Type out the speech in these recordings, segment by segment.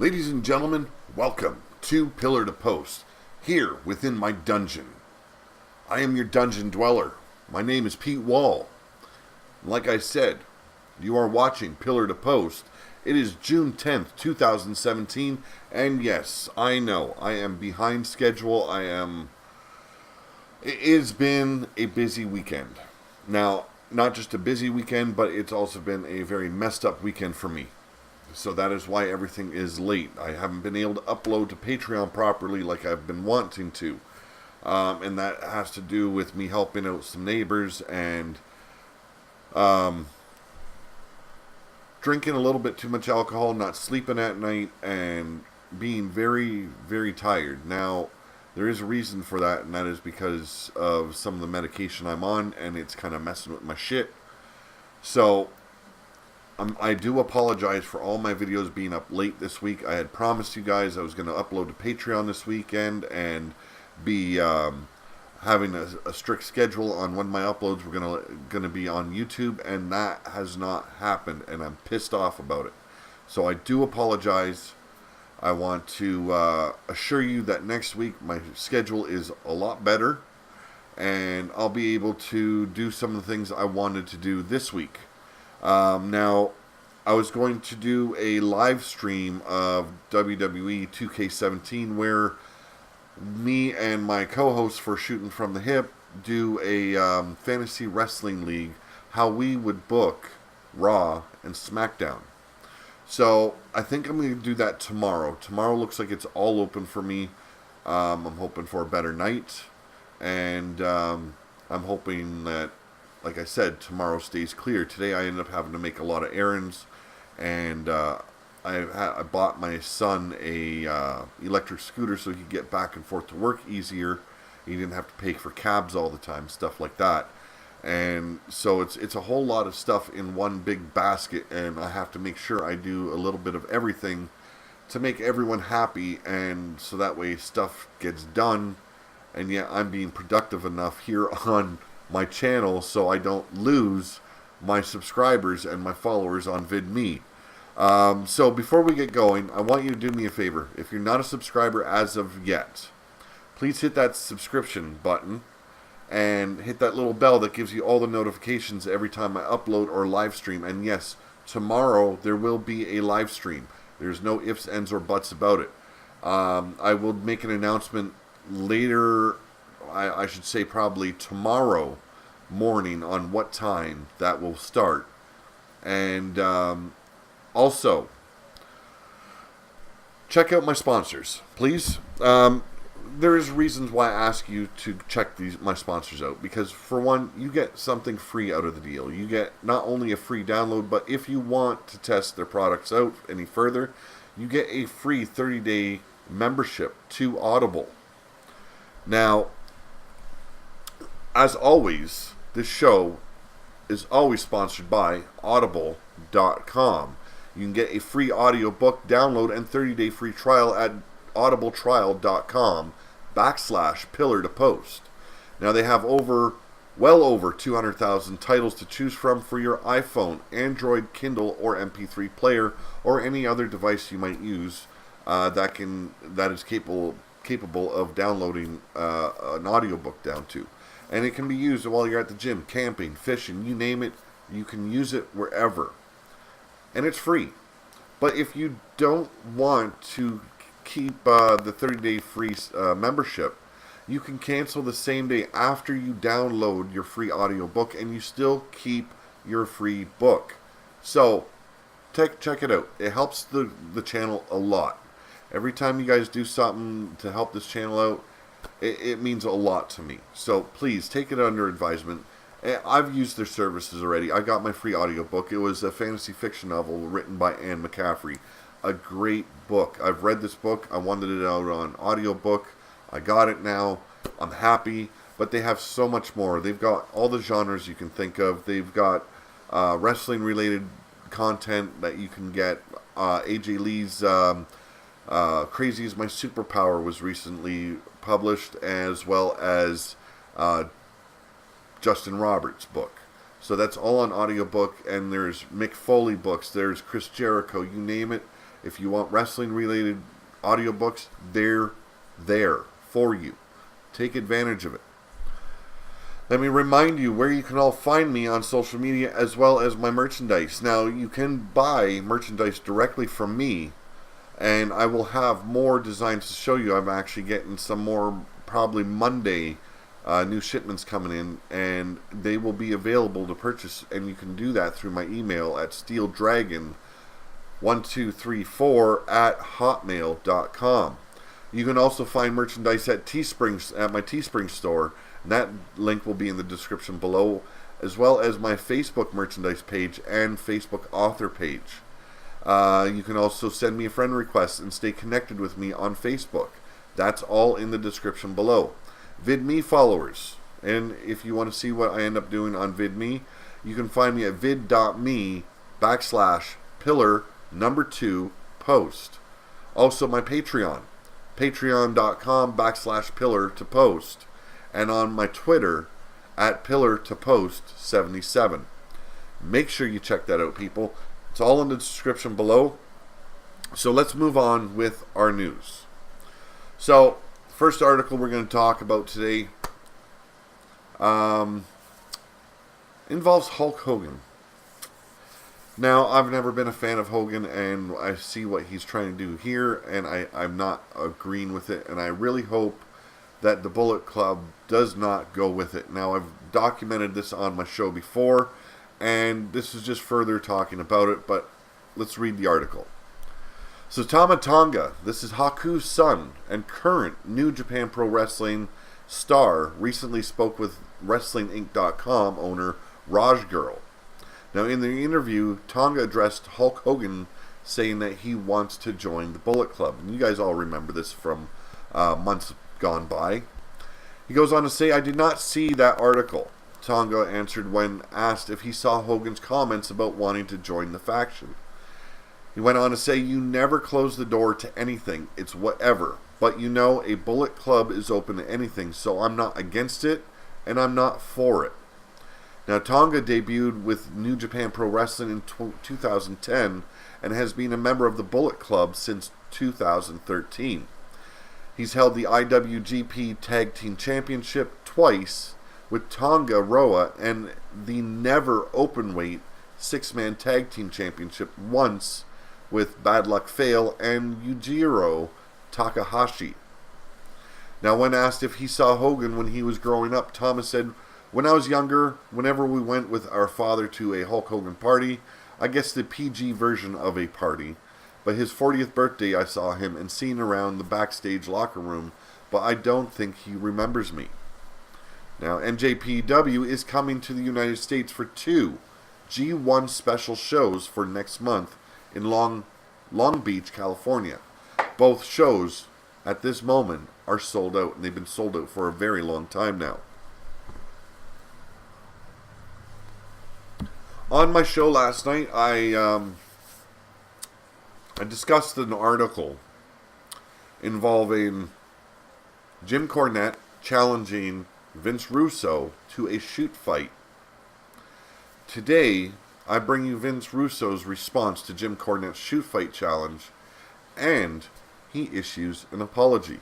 Ladies and gentlemen, welcome to Pillar to Post, here within my dungeon. I am your dungeon dweller. My name is Pete Wall. Like I said, you are watching Pillar to Post. It is June 10th, 2017, and yes, I know, I am behind schedule. It has been a busy weekend. Now, not just a busy weekend, but it's also been a very messed up weekend for me. So that is why everything is late. I haven't been able to upload to Patreon properly like I've been wanting to. And that has to do with me helping out some neighbors and drinking a little bit too much alcohol, not sleeping at night, and being very, very tired. Now, there is a reason for that, and that is because of some of the medication I'm on, and it's kind of messing with my shit. So I do apologize for all my videos being up late this week. I had promised you guys I was going to upload to Patreon this weekend and be having a strict schedule on when my uploads were going to be on YouTube, and that has not happened, and I'm pissed off about it. So I do apologize. I want to assure you that next week my schedule is a lot better, and I'll be able to do some of the things I wanted to do this week. Now, I was going to do a live stream of WWE 2K17 where me and my co-host for Shooting from the Hip do a fantasy wrestling league, how we would book Raw and SmackDown. So, I think I'm going to do that tomorrow. Tomorrow looks like it's all open for me. I'm hoping for a better night, and I'm hoping that, like I said, tomorrow stays clear. Today I ended up having to make a lot of errands, and I bought my son a electric scooter so he could get back and forth to work easier. He didn't have to pay for cabs all the time, stuff like that. And so it's a whole lot of stuff in one big basket, and I have to make sure I do a little bit of everything to make everyone happy, and so that way stuff gets done, and yet I'm being productive enough here on my channel so I don't lose my subscribers and my followers on VidMe. So before we get going, I want you to do me a favor. If you're not a subscriber as of yet, please hit that subscription button and hit that little bell that gives you all the notifications every time I upload or live stream. And yes, tomorrow there will be a live stream. There's no ifs, ands, or buts about it. I will make an announcement later, I should say probably tomorrow morning, on what time that will start. And also, check out my sponsors, please. There is reasons why I ask you to check my sponsors out, because for one, you get something free out of the deal. You get not only a free download, but if you want to test their products out any further, you get a free 30-day membership to Audible. Now, as always, this show is always sponsored by Audible.com. You can get a free audiobook download and 30-day free trial at audibletrial.com/pillar to post. Now, they have well over 200,000 titles to choose from for your iPhone, Android, Kindle, or MP3 player, or any other device you might use that is capable of downloading an audiobook down to. And it can be used while you're at the gym, camping, fishing, you name it. You can use it wherever. And it's free. But if you don't want to keep the 30-day free membership, you can cancel the same day after you download your free audiobook, and you still keep your free book. So, check it out. It helps the channel a lot. Every time you guys do something to help this channel out, it means a lot to me. So please take it under advisement. I've used their services already. I got my free audiobook. It was a fantasy fiction novel written by Anne McCaffrey. A great book. I've read this book. I wanted it out on audiobook. I got it now. I'm happy. But they have so much more. They've got all the genres you can think of. They've got wrestling related content that you can get. AJ Lee's Crazy is My Superpower was recently published, as well as Justin Roberts' book. So that's all on audiobook, and there's Mick Foley books, there's Chris Jericho, you name it. If you want wrestling related audiobooks, they're there for you. Take advantage of it. Let me remind you where you can all find me on social media as well as my merchandise. Now, you can buy merchandise directly from me, and I will have more designs to show you. I'm actually getting some more, probably Monday, new shipments coming in, and they will be available to purchase, and you can do that through my email at steeldragon1234@hotmail.com. You can also find merchandise at my Teespring Store. That link will be in the description below, as well as my Facebook merchandise page and Facebook author page. You can also send me a friend request and stay connected with me on Facebook. That's all in the description below. VidMe followers, and if you want to see what I end up doing on VidMe, you can find me at vid.me/pillar2post. Also my Patreon, patreon.com/pillar2post, and on my Twitter at pillar2post77. Make sure you check that out, people. It's all in the description below. So let's move on with our news. So, first article we're going to talk about today involves Hulk Hogan. Now, I've never been a fan of Hogan, and I see what he's trying to do here, and I'm not agreeing with it, and I really hope that the Bullet Club does not go with it. Now, I've documented this on my show before, and this is just further talking about it, but let's read the article. So Toma Tonga, this is Haku's son and current New Japan Pro Wrestling star, recently spoke with WrestlingInc.com owner Raj Girl. Now in the interview, Tonga addressed Hulk Hogan, saying that he wants to join the Bullet Club. And you guys all remember this from months gone by. He goes on to say, "I did not see that article," Tonga answered when asked if he saw Hogan's comments about wanting to join the faction. He went on to say, "You never close the door to anything. It's whatever. But you know, a Bullet Club is open to anything, so I'm not against it, and I'm not for it." Now, Tonga debuted with New Japan Pro Wrestling in 2010 and has been a member of the Bullet Club since 2013. He's held the IWGP Tag Team Championship twice with Tonga Roa and the Never Openweight Six-Man Tag Team Championship once with Bad Luck Fale and Yujiro Takahashi. Now, when asked if he saw Hogan when he was growing up, Thomas said, "When I was younger, whenever we went with our father to a Hulk Hogan party, I guess the PG version of a party, but his 40th birthday I saw him and seen around the backstage locker room, but I don't think he remembers me." Now, NJPW is coming to the United States for 2 G1 special shows for next month in Long Beach, California. Both shows, at this moment, are sold out, and they've been sold out for a very long time now. On my show last night, I discussed an article involving Jim Cornette challenging Vince Russo to a shoot fight. Today, I bring you Vince Russo's response to Jim Cornette's shoot fight challenge, and he issues an apology.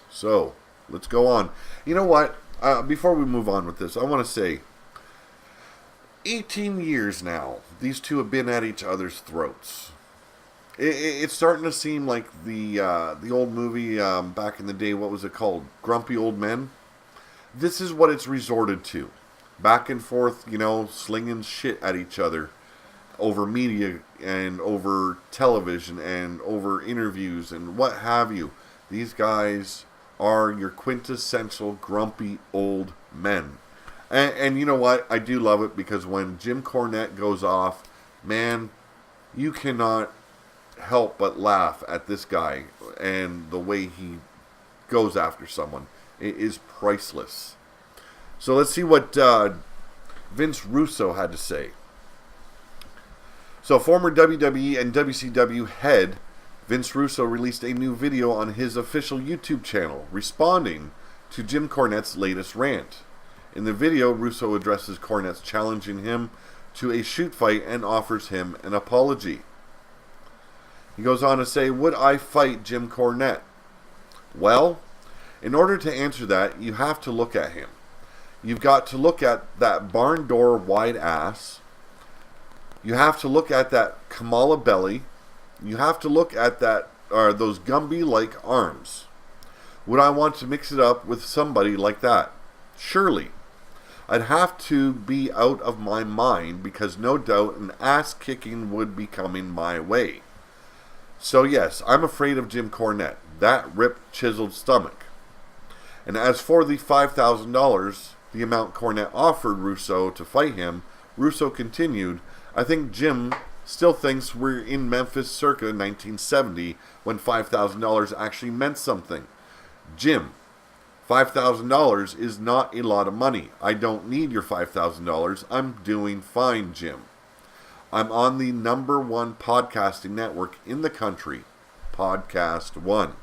So, let's go on. You know what? Before we move on with this, I want to say, 18 years now, these two have been at each other's throats. It's starting to seem like the old movie back in the day. What was it called? Grumpy Old Men. This is what it's resorted to. Back and forth, slinging shit at each other over media and over television and over interviews and what have you. These guys are your quintessential grumpy old men. And you know what? I do love it because when Jim Cornette goes off, man, you cannot help but laugh at this guy and the way he goes after someone. It is priceless. So let's see what Vince Russo had to say. So former WWE and WCW head Vince Russo released a new video on his official YouTube channel responding to Jim Cornette's latest rant. In the video, Russo addresses Cornette challenging him to a shoot fight and offers him an apology. He goes on to say, would I fight Jim Cornette? Well, in order to answer that, you have to look at him. You've got to look at that barn door wide ass. You have to look at that Kamala belly. You have to look at those Gumby-like arms. Would I want to mix it up with somebody like that? Surely. I'd have to be out of my mind because no doubt an ass-kicking would be coming my way. So yes, I'm afraid of Jim Cornette, that ripped, chiseled stomach. And as for the $5,000, the amount Cornette offered Russo to fight him, Russo continued, I think Jim still thinks we're in Memphis circa 1970 when $5,000 actually meant something. Jim, $5,000 is not a lot of money. I don't need your $5,000. I'm doing fine, Jim. I'm on the #1 podcasting network in the country, Podcast One.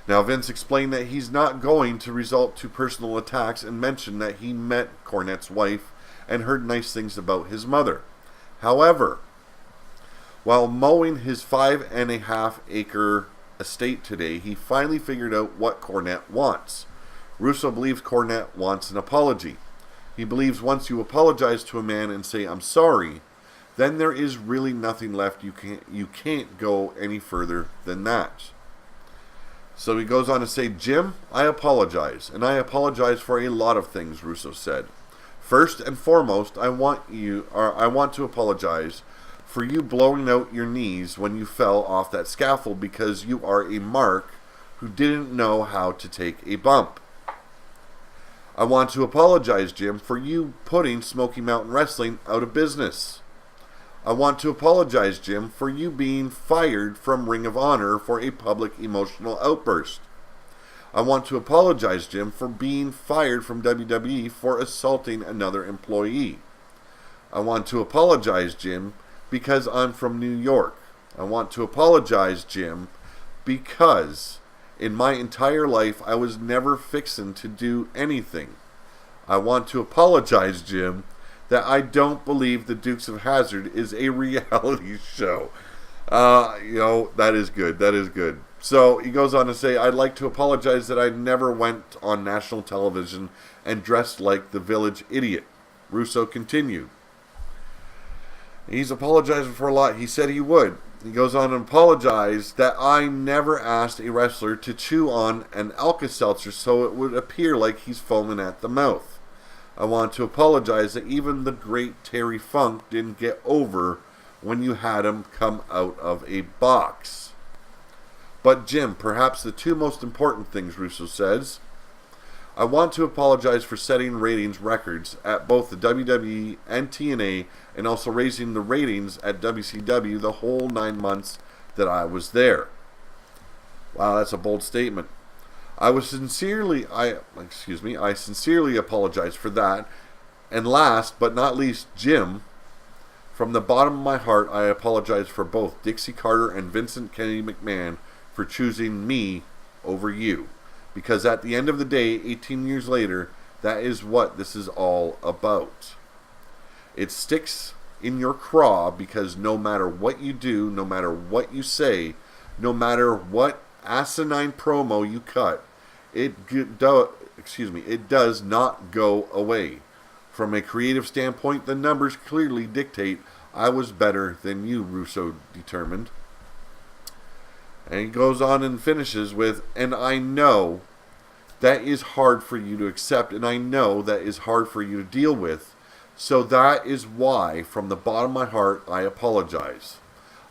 Now, Vince explained that he's not going to resort to personal attacks and mentioned that he met Cornette's wife and heard nice things about his mother. However, while mowing his 5.5-acre estate today, he finally figured out what Cornette wants. Russo believes Cornette wants an apology. He believes once you apologize to a man and say, I'm sorry, then there is really nothing left. You can't go any further than that. So he goes on to say, Jim, I apologize, and I apologize for a lot of things, Russo said. First and foremost, I want to apologize for you blowing out your knees when you fell off that scaffold because you are a mark who didn't know how to take a bump. I want to apologize, Jim, for you putting Smoky Mountain Wrestling out of business. I want to apologize, Jim, for you being fired from Ring of Honor for a public emotional outburst. I want to apologize, Jim, for being fired from WWE for assaulting another employee. I want to apologize, Jim, because I'm from New York. I want to apologize, Jim, because in my entire life I was never fixing to do anything. I want to apologize, Jim, that I don't believe the Dukes of Hazzard is a reality show. That is good. That is good. So he goes on to say, I'd like to apologize that I never went on national television and dressed like the village idiot. Russo continued. He's apologizing for a lot. He said he would. He goes on and apologize that I never asked a wrestler to chew on an Alka-Seltzer so it would appear like he's foaming at the mouth. I want to apologize that even the great Terry Funk didn't get over when you had him come out of a box. But Jim, perhaps the two most important things, Russo says, I want to apologize for setting ratings records at both the WWE and TNA and also raising the ratings at WCW the whole 9 months that I was there. Wow, that's a bold statement. I sincerely apologize for that. And last but not least, Jim, from the bottom of my heart, I apologize for both Dixie Carter and Vincent Kennedy McMahon for choosing me over you. Because at the end of the day, 18 years later, that is what this is all about. It sticks in your craw because no matter what you do, no matter what you say, no matter what asinine promo you cut, it does not go away. From a creative standpoint, the numbers clearly dictate I was better than you, Russo determined. And he goes on and finishes with, and I know that is hard for you to accept, and I know that is hard for you to deal with. So that is why, from the bottom of my heart, I apologize.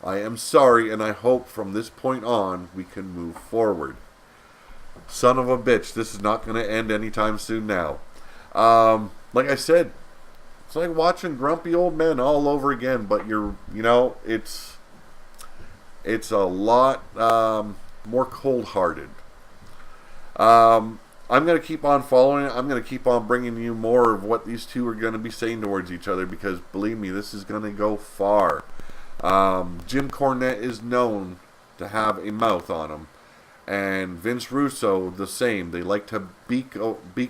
I am sorry, and I hope from this point on we can move forward. Son of a bitch, this is not going to end anytime soon now. Like I said, it's like watching grumpy old men all over again, but it's a lot more cold-hearted. I'm going to keep on following it. I'm going to keep on bringing you more of what these two are going to be saying towards each other because, believe me, this is going to go far. Jim Cornette is known to have a mouth on him. And Vince Russo, the same. They like to beak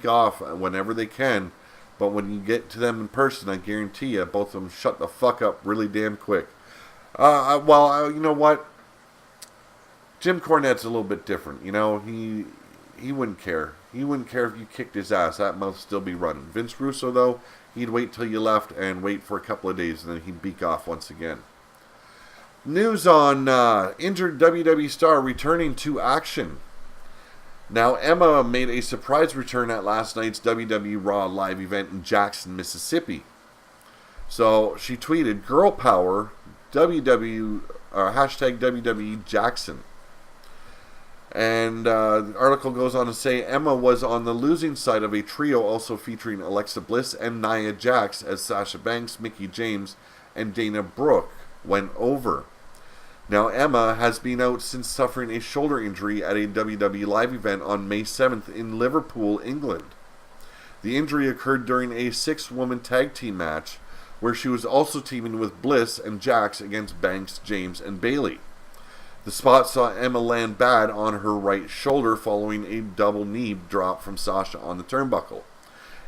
off whenever they can. But when you get to them in person, I guarantee you, both of them shut the fuck up really damn quick. You know what? Jim Cornette's a little bit different. You know, he wouldn't care. He wouldn't care if you kicked his ass. That mouth still be running. Vince Russo, though, he'd wait till you left and wait for a couple of days, and then he'd beak off once again. News on injured WWE star returning to action. Now, Emma made a surprise return at last night's WWE Raw live event in Jackson, Mississippi. So she tweeted, "Girl Power, hashtag WWE Jackson." And the article goes on to say Emma was on the losing side of a trio also featuring Alexa Bliss and Nia Jax as Sasha Banks, Mickie James, and Dana Brooke went over. Now, Emma has been out since suffering a shoulder injury at a WWE live event on May 7th in Liverpool, England. The injury occurred during a 6-woman tag team match where she was also teaming with Bliss and Jax against Banks, James, and Bayley. The spot saw Emma land bad on her right shoulder following a double knee drop from Sasha on the turnbuckle.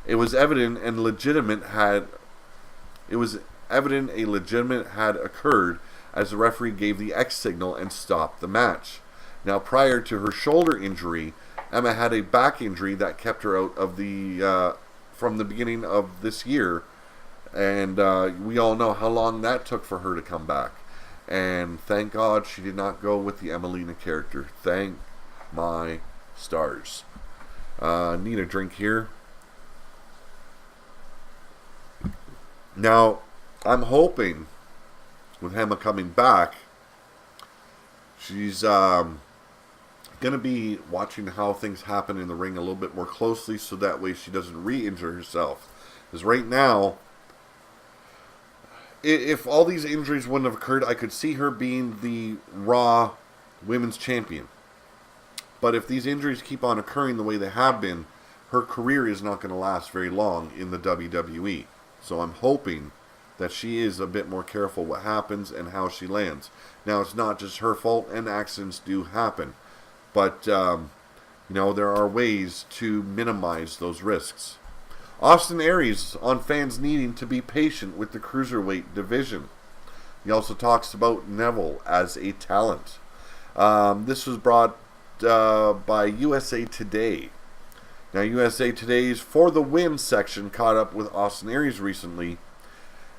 It was evident a legitimate had occurred as the referee gave the X signal and stopped the match. Now, prior to her shoulder injury, Emma had a back injury that kept her out of from the beginning of this year, and we all know how long that took for her to come back. And thank God she did not go with the Emelina character. Thank my stars. Need a drink here. Now, I'm hoping with Emma coming back, she's going to be watching how things happen in the ring a little bit more closely so that way she doesn't re-injure herself. Because right now, if all these injuries wouldn't have occurred, I could see her being the Raw Women's Champion. But if these injuries keep on occurring the way they have been, her career is not going to last very long in the WWE. So I'm hoping that she is a bit more careful what happens and how she lands. Now, it's not just her fault, and accidents do happen. But, there are ways to minimize those risks. Austin Aries on fans needing to be patient with the Cruiserweight division. He also talks about Neville as a talent. This was brought by USA Today. Now, USA Today's For the Win section caught up with Austin Aries recently,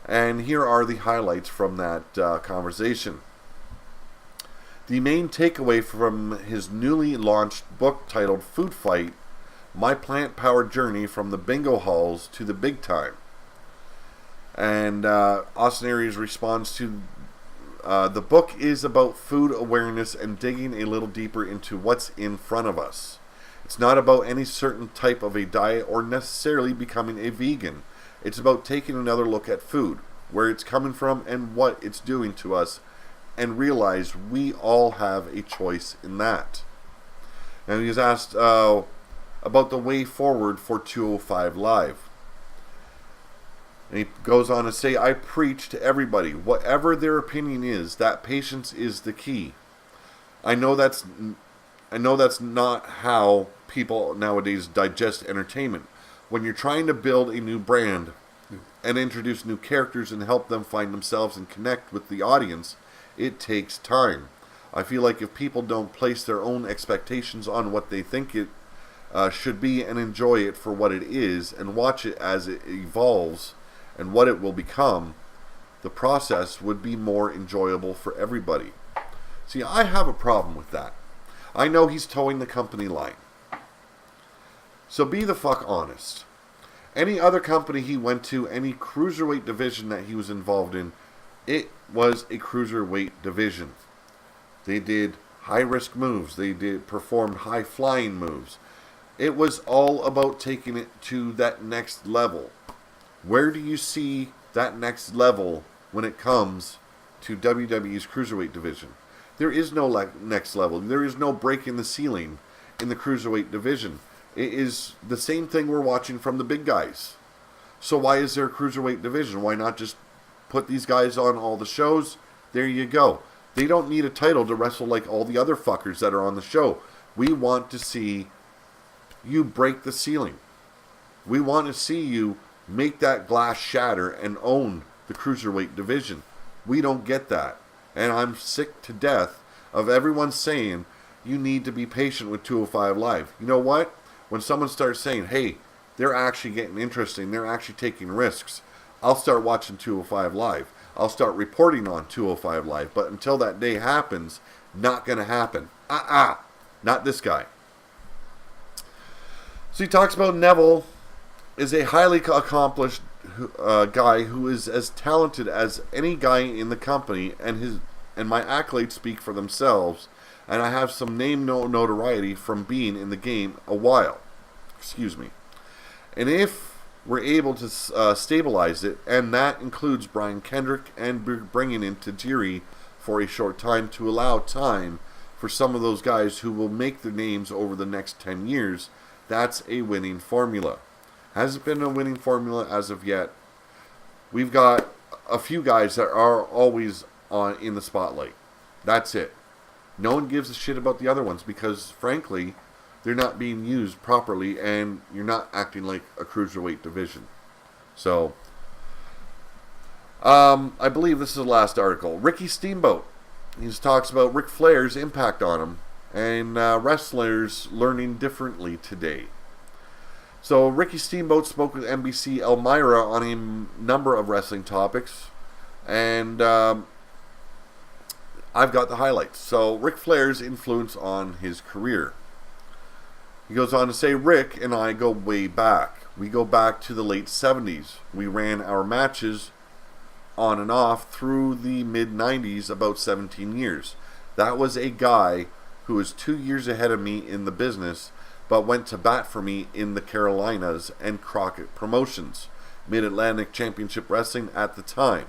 and here are the highlights from that conversation. The main takeaway from his newly launched book titled Food Fight, My Plant-Powered Journey from the Bingo Halls to the Big Time. And Austin Aries responds to the book is about food awareness and digging a little deeper into what's in front of us. It's not about any certain type of a diet or necessarily becoming a vegan. It's about taking another look at food, where it's coming from and what it's doing to us, and realize we all have a choice in that. And he was asked about the way forward for 205 Live. And he goes on to say, I preach to everybody, whatever their opinion is, that patience is the key. I know that's not how people nowadays digest entertainment. When you're trying to build a new brand and introduce new characters and help them find themselves and connect with the audience, it takes time. I feel like if people don't place their own expectations on what they think it should be and enjoy it for what it is and watch it as it evolves and what it will become, the process would be more enjoyable for everybody. See, I have a problem with that. I know he's towing the company line. So be the fuck honest. Any other company he went to, any cruiserweight division that he was involved in, it was a cruiserweight division. They did high-risk moves. They performed high-flying moves. It was all about taking it to that next level. Where do you see that next level when it comes to WWE's cruiserweight division? There is no next level. There is no breaking the ceiling in the cruiserweight division. It is the same thing we're watching from the big guys. So why is there a cruiserweight division? Why not just put these guys on all the shows? There you go. They don't need a title to wrestle like all the other fuckers that are on the show. We want to see you break the ceiling. We want to see you make that glass shatter and own the cruiserweight division. We don't get that. And I'm sick to death of everyone saying you need to be patient with 205 Live. You know what? When someone starts saying, hey, they're actually getting interesting, they're actually taking risks, I'll start watching 205 Live. I'll start reporting on 205 Live. But until that day happens, not going to happen. Not this guy. So he talks about Neville is a highly accomplished guy who is as talented as any guy in the company, and my accolades speak for themselves, and I have some name notoriety from being in the game a while. Excuse me. And if we're able to stabilize it, and that includes Brian Kendrick and bringing in Tajiri for a short time to allow time for some of those guys who will make their names over the next 10 years, that's a winning formula. Hasn't been a winning formula as of yet. We've got a few guys that are always in the spotlight. That's it. No one gives a shit about the other ones because, frankly, they're not being used properly and you're not acting like a cruiserweight division. So, I believe this is the last article. Ricky Steamboat. He talks about Ric Flair's impact on him and wrestlers learning differently today. So Ricky Steamboat spoke with NBC Elmira on a number of wrestling topics, and I've got the highlights. So Ric Flair's influence on his career. He goes on to say, Rick and I go way back. We go back to the late 70s. We ran our matches on and off through the mid-90s, about 17 years. That was a guy who was 2 years ahead of me in the business, but went to bat for me in the Carolinas and Crockett Promotions, Mid-Atlantic Championship Wrestling at the time,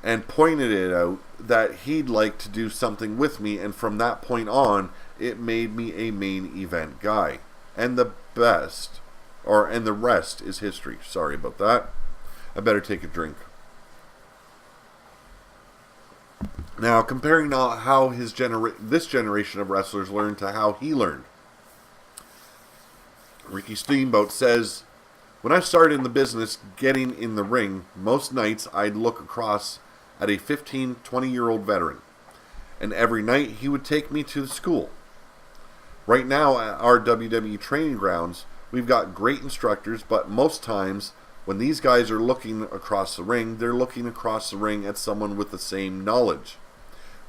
and pointed it out that he'd like to do something with me, and from that point on, it made me a main event guy. And the rest is history. Sorry about that. I better take a drink. Now, comparing how this generation of wrestlers learned to how he learned. Ricky Steamboat says, when I started in the business getting in the ring, most nights I'd look across at a 15, 20-year-old veteran. And every night he would take me to the school. Right now at our WWE training grounds, we've got great instructors, but most times when these guys are looking across the ring, they're looking across the ring at someone with the same knowledge.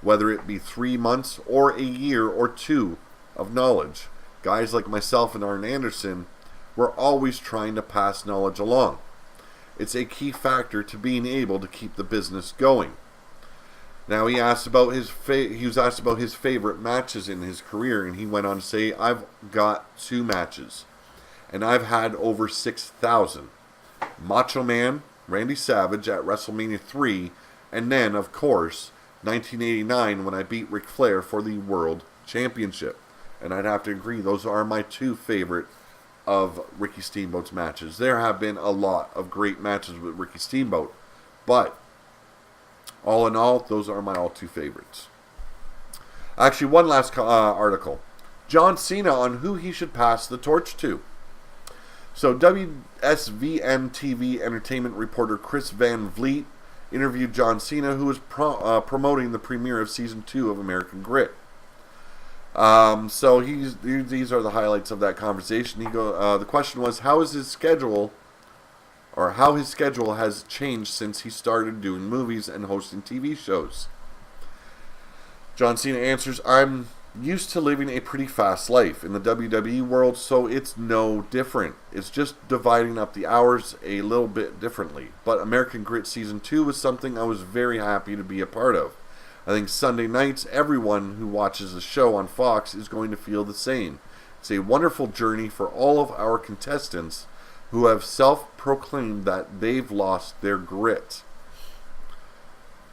Whether it be 3 months or a year or two of knowledge. Guys like myself and Arn Anderson, we're always trying to pass knowledge along. It's a key factor to being able to keep the business going. Now he was asked about his favorite matches in his career, and he went on to say, I've got 2 matches, and I've had over 6,000. Macho Man, Randy Savage at WrestleMania 3, and then, of course, 1989 when I beat Ric Flair for the World Championship. And I'd have to agree, those are my 2 favorite of Ricky Steamboat's matches. There have been a lot of great matches with Ricky Steamboat, but all in all, those are my all 2 favorites. Actually, one last article. Cena on who he should pass the torch to. So WSVN TV entertainment reporter Chris Van Vliet interviewed John Cena, who was promoting the premiere of Season 2 of American Grit. So these are the highlights of that conversation. The question was, how his schedule has changed since he started doing movies and hosting TV shows. John Cena answers, I'm used to living a pretty fast life in the WWE world, so it's no different. It's just dividing up the hours a little bit differently. But American Grit Season 2 was something I was very happy to be a part of. I think Sunday nights, everyone who watches the show on Fox is going to feel the same. It's a wonderful journey for all of our contestants who have self-proclaimed that they've lost their grit.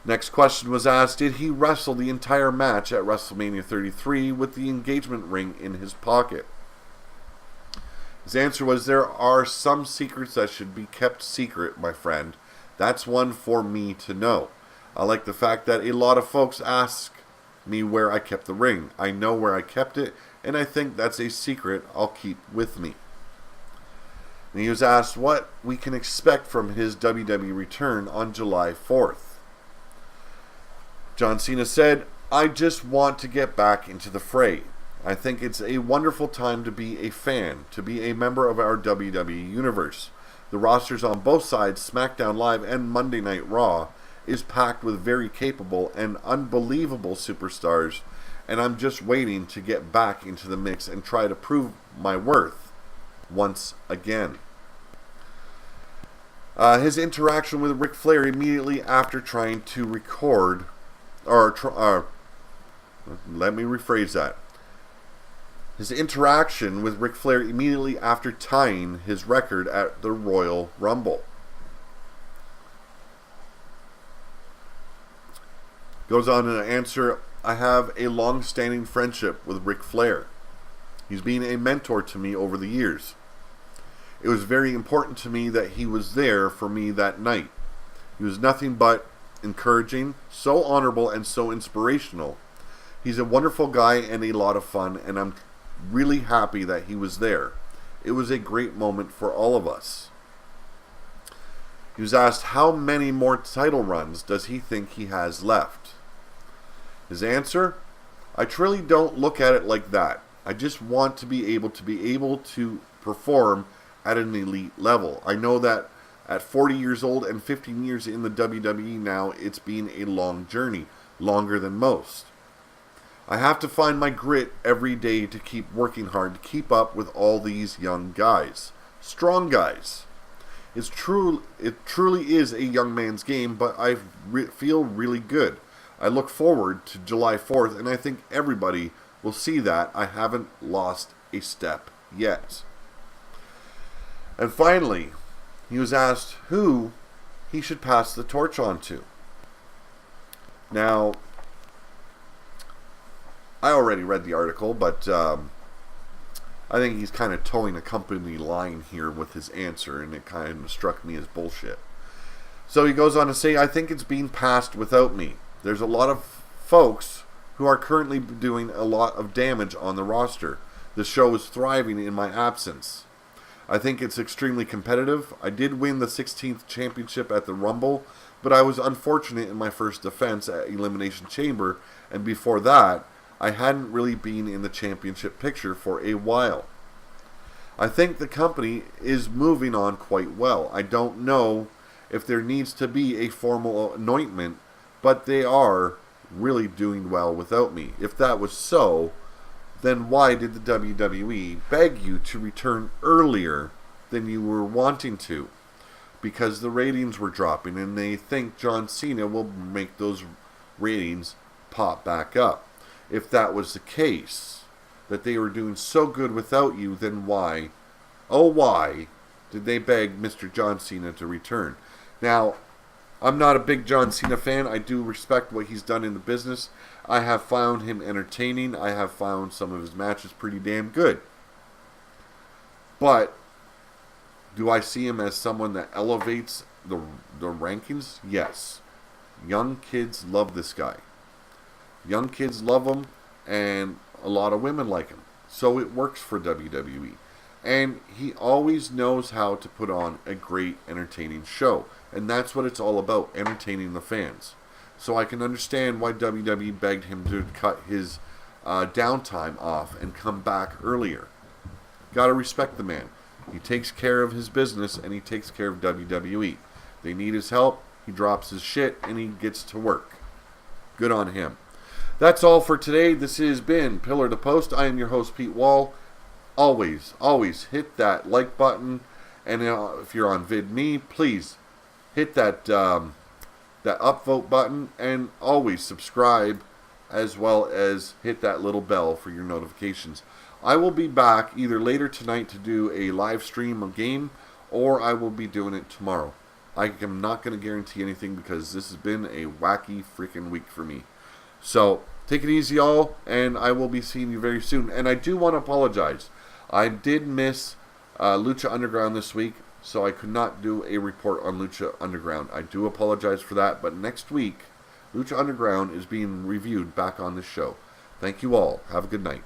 Next question was asked, did he wrestle the entire match at WrestleMania 33 with the engagement ring in his pocket? His answer was, there are some secrets that should be kept secret, my friend. That's one for me to know. I like the fact that a lot of folks ask me where I kept the ring. I know where I kept it, and I think that's a secret I'll keep with me. And he was asked what we can expect from his WWE return on July 4th. John Cena said, "I just want to get back into the fray. I think it's a wonderful time to be a fan, to be a member of our WWE universe. The rosters on both sides, SmackDown Live and Monday Night Raw, is packed with very capable and unbelievable superstars, and I'm just waiting to get back into the mix and try to prove my worth once again." His interaction with Ric Flair immediately after trying to record, let me rephrase that. His interaction with Ric Flair immediately after tying his record at the Royal Rumble. Goes on to answer, "I have a long-standing friendship with Ric Flair. He's been a mentor to me over the years. It was very important to me that he was there for me that night. He was nothing but encouraging, so honorable, and so inspirational. He's a wonderful guy and a lot of fun, and I'm really happy that he was there. It was a great moment for all of us." He was asked how many more title runs does he think he has left. His answer, "I truly don't look at it like that. I just want to be able to perform at an elite level. I know that at 40 years old and 15 years in the WWE now, it's been a long journey, longer than most. I have to find my grit every day to keep working hard to keep up with all these young guys, strong guys. It truly is a young man's game, but I feel really good. I look forward to July 4th, and I think everybody will see that I haven't lost a step yet." And finally, he was asked who he should pass the torch on to. Now, I already read the article, but I think he's kind of towing a company line here with his answer, and it kind of struck me as bullshit. So he goes on to say, "I think it's being passed without me. There's a lot of folks who are currently doing a lot of damage on the roster. The show is thriving in my absence. I think it's extremely competitive. I did win the 16th championship at the Rumble, but I was unfortunate in my first defense at Elimination Chamber, and before that, I hadn't really been in the championship picture for a while. I think the company is moving on quite well. I don't know if there needs to be a formal anointment, but they are really doing well without me. If that was so, then why did the WWE beg you to return earlier than you were wanting to? Because the ratings were dropping, and they think John Cena will make those ratings pop back up. If that was the case, that they were doing so good without you, then why, oh why, did they beg Mr. John Cena to return?" Now, I'm not a big John Cena fan. I do respect what he's done in the business. I have found him entertaining. I have found some of his matches pretty damn good. But do I see him as someone that elevates the rankings? Yes. Young kids love this guy. Young kids love him, and a lot of women like him. So it works for WWE. And he always knows how to put on a great, entertaining show. And that's what it's all about, entertaining the fans. So I can understand why WWE begged him to cut his downtime off and come back earlier. Gotta respect the man. He takes care of his business, and he takes care of WWE. They need his help, he drops his shit, and he gets to work. Good on him. That's all for today. This has been Pillar to Post. I am your host, Pete Wall. Always hit that like button, and if you're on VidMe, please hit that upvote button, and always subscribe, as well as hit that little bell for your notifications. I will be back either later tonight to do a live stream of game, or I will be doing it tomorrow. I am not going to guarantee anything because this has been a wacky freaking week for me. So take it easy, all, and I will be seeing you very soon. And I do want to apologize. I did miss Lucha Underground this week, so I could not do a report on Lucha Underground. I do apologize for that, but next week, Lucha Underground is being reviewed back on this show. Thank you all. Have a good night.